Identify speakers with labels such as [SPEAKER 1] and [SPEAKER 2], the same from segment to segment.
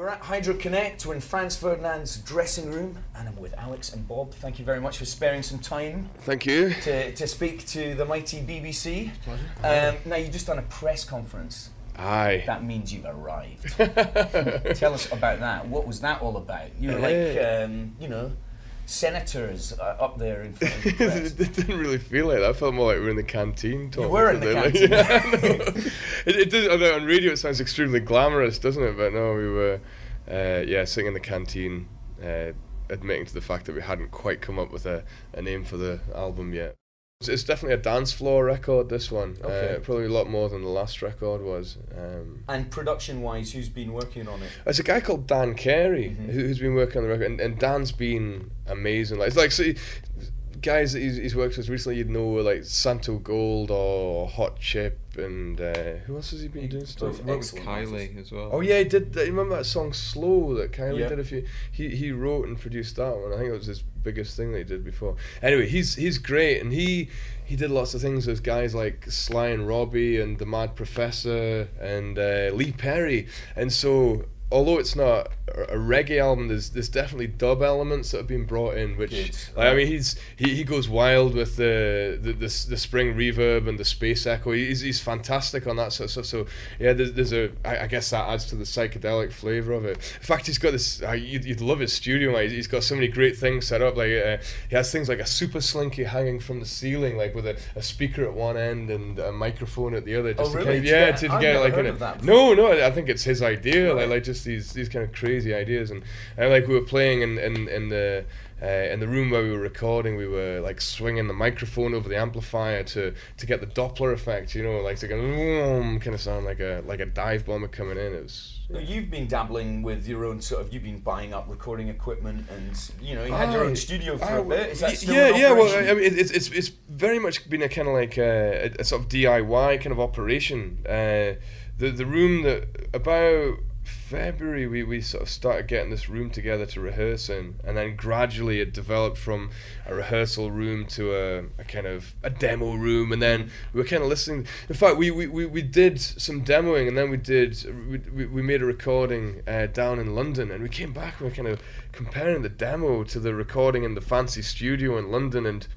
[SPEAKER 1] We're at Hydro Connect. We're in Franz Ferdinand's dressing room, and I'm with Alex and Bob. Thank you very much for sparing some time.
[SPEAKER 2] Thank you.
[SPEAKER 1] To speak to the mighty BBC. Pleasure. Now, you've just done a press conference.
[SPEAKER 2] Aye.
[SPEAKER 1] That means you've arrived. Tell us about that. What was that all about? You were like, you know, senators up there in front of the press.
[SPEAKER 2] It didn't really feel like that. I felt more like we were in the canteen talking.
[SPEAKER 1] You were in the canteen.
[SPEAKER 2] Like, yeah, no. It did, although on radio it sounds extremely glamorous, doesn't it? But no, we were, sitting in the canteen, admitting to the fact that we hadn't quite come up with a name for the album yet. It's definitely a dance floor record, this one. Okay. Probably a lot more than the last record was.
[SPEAKER 1] And production-wise, who's been working on it?
[SPEAKER 2] It's a guy called Dan Carey, who's been working on the record, and Dan's been amazing. Like, it's like, so guys that he's worked with recently, you'd know, like Santo Gold or Hot Chip, and who else has he been doing stuff?
[SPEAKER 3] He worked with Kylie as well.
[SPEAKER 2] Oh yeah, he did. You remember that song "Slow" that Kylie did? He wrote and produced that one. I think it was his biggest thing that he did before. Anyway, he's great, and he did lots of things with guys like Sly and Robbie and the Mad Professor and Lee Perry, and so. Although it's not a reggae album, there's definitely dub elements that have been brought in, which like, I mean he goes wild with the spring reverb and the space echo. He's fantastic on that sort of stuff. So yeah, there's I guess that adds to the psychedelic flavour of it. In fact, he's got this. You'd love his studio. Like, he's got so many great things set up. Like he has things like a super slinky hanging from the ceiling, like with a speaker at one end and a microphone at the other. Just to get like in it. No, I think it's his idea. Right. Like just these kind of crazy ideas, and like we were playing in the room where we were recording, we were like swinging the microphone over the amplifier to get the Doppler effect, you know, like to kind of sound like a dive bomber coming in. It was.
[SPEAKER 1] You've been dabbling with your own you've been buying up recording equipment, and you know you had your own studio for a bit. Is that still an operation?
[SPEAKER 2] Well, I mean, it's very much been a kind of like a sort of DIY kind of operation. The room that about February we sort of started getting this room together to rehearse in, and then gradually it developed from a rehearsal room to a kind of a demo room, and then we were kind of listening. In fact, we did some demoing, and then we made a recording down in London, and we came back and we were kind of comparing the demo to the recording in the fancy studio in London, and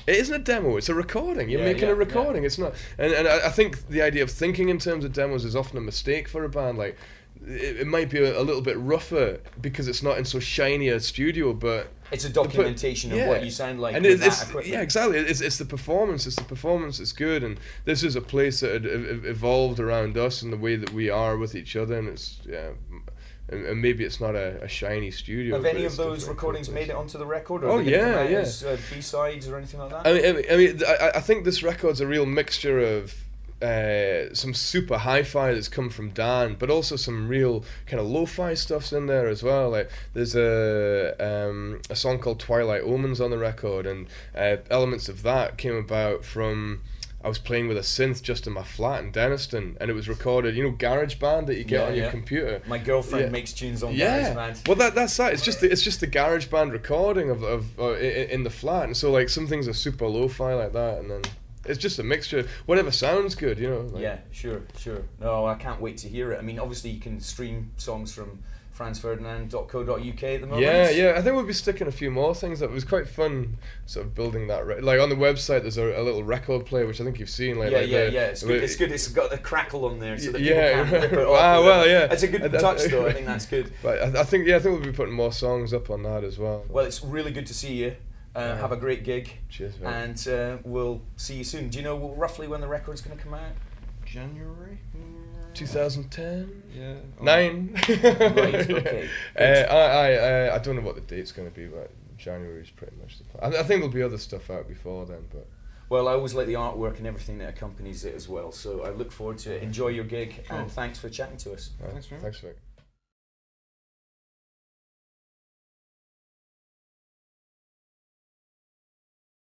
[SPEAKER 2] it isn't a demo, it's a recording. You're making a recording. It's not, and I think the idea of thinking in terms of demos is often a mistake for a band. Like, it might be a little bit rougher because it's not in so shiny a studio, but
[SPEAKER 1] it's a documentation of what you sound like.
[SPEAKER 2] And exactly. It's the performance. It's the performance that's good, and this is a place that had evolved around us and the way that we are with each other, and it's And maybe it's not a shiny studio.
[SPEAKER 1] Have any of those recordings made it onto the record? Or as B-sides or anything like that?
[SPEAKER 2] I mean, I think this record's a real mixture of some super hi-fi that's come from Dan, but also some real kind of lo-fi stuff's in there as well. Like, there's a song called Twilight Omens on the record, and elements of that came about from. I was playing with a synth just in my flat in Denniston, and it was recorded, you know, GarageBand that you get on your computer.
[SPEAKER 1] My girlfriend makes tunes on GarageBand.
[SPEAKER 2] Well, that's that. It's just the GarageBand recording of in the flat, and so like some things are super lo-fi like that, and then it's just a mixture. Whatever sounds good, you know. Like.
[SPEAKER 1] Yeah, sure. No, I can't wait to hear it. I mean, obviously you can stream songs from franzferdinand.co.uk at the moment.
[SPEAKER 2] Yeah. I think we'll be sticking a few more things up. It was quite fun, sort of building that. Like on the website, there's a little record player which I think you've seen.
[SPEAKER 1] It's good. It's got the crackle on there so that people can't rip it off. It's a good touch, though. I think that's good.
[SPEAKER 2] But I think we'll be putting more songs up on that as well.
[SPEAKER 1] Well, it's really good to see you. Have a great gig.
[SPEAKER 2] Cheers, man.
[SPEAKER 1] And we'll see you soon. Do you know roughly when the record's going to come out?
[SPEAKER 3] January.
[SPEAKER 2] 2010.
[SPEAKER 3] Yeah.
[SPEAKER 2] 9.
[SPEAKER 1] Right. Okay.
[SPEAKER 2] I don't know what the date's going to be, but January is pretty much the plan. I think there'll be other stuff out before then, but.
[SPEAKER 1] Well, I always like the artwork and everything that accompanies it as well. So I look forward to it. Enjoy your gig, and thanks for chatting to us.
[SPEAKER 2] Thanks, Rick.